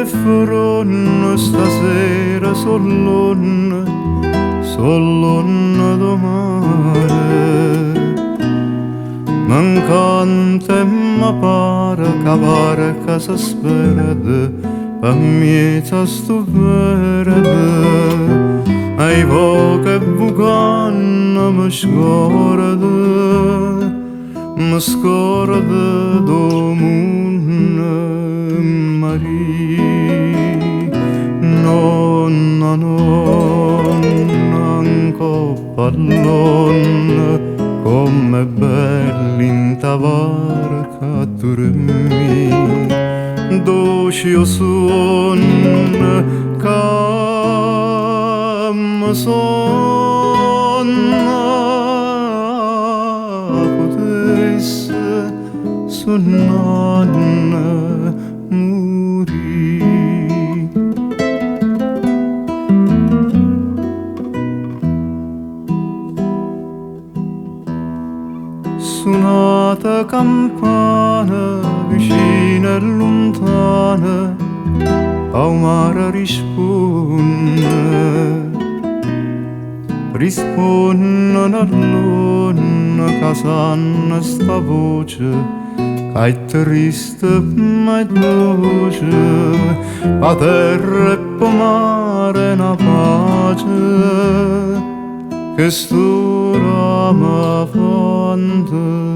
e faranno stasera soll'onna domare. Mancante ma pare che barca si sperde per miezza stu verde. Ai poche bucanne mi scorda domune Maria. Nonna, nonna, anco pallone, com'è bella in ta barca a dormì. Dolce suona che mi sonna, potesse suonare morì. Suonata campana vicina e lontana, al mare risponde all'onna che sanno sta voce, che è triste ma è dolce, pa terra e pa mare una pace, che st'ora mi fa intenerire.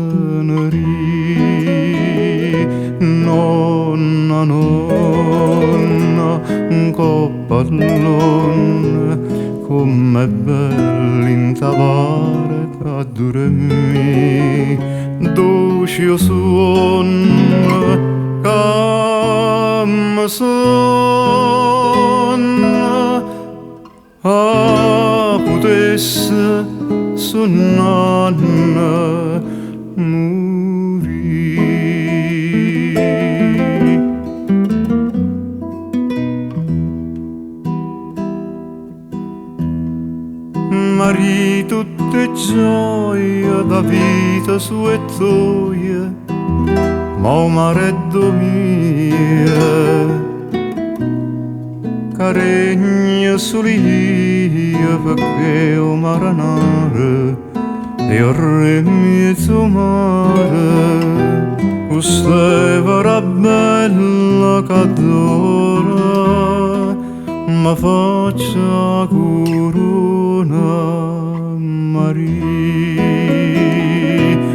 Nonna, nonna, un coppallone, com'è bella in ta barca a dormì. Dolce suona che mi sonna, potesse suonare morì. Maria tutte gioie da vita sua e tua, ma o mareddo mio che regna solia perché o maranare e o re mezzo mare. Questa vera bella che adora ma faccia corona Maria.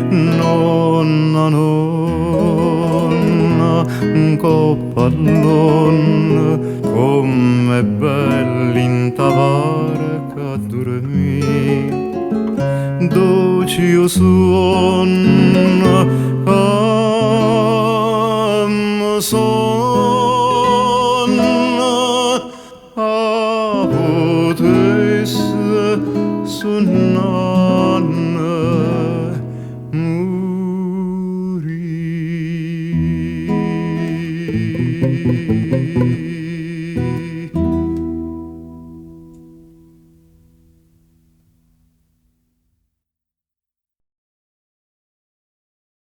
Nonna, nonna, un coppallone, com'è bella in ta barca a dormì. Dolce suona che mi sonna, potesse suonare morì.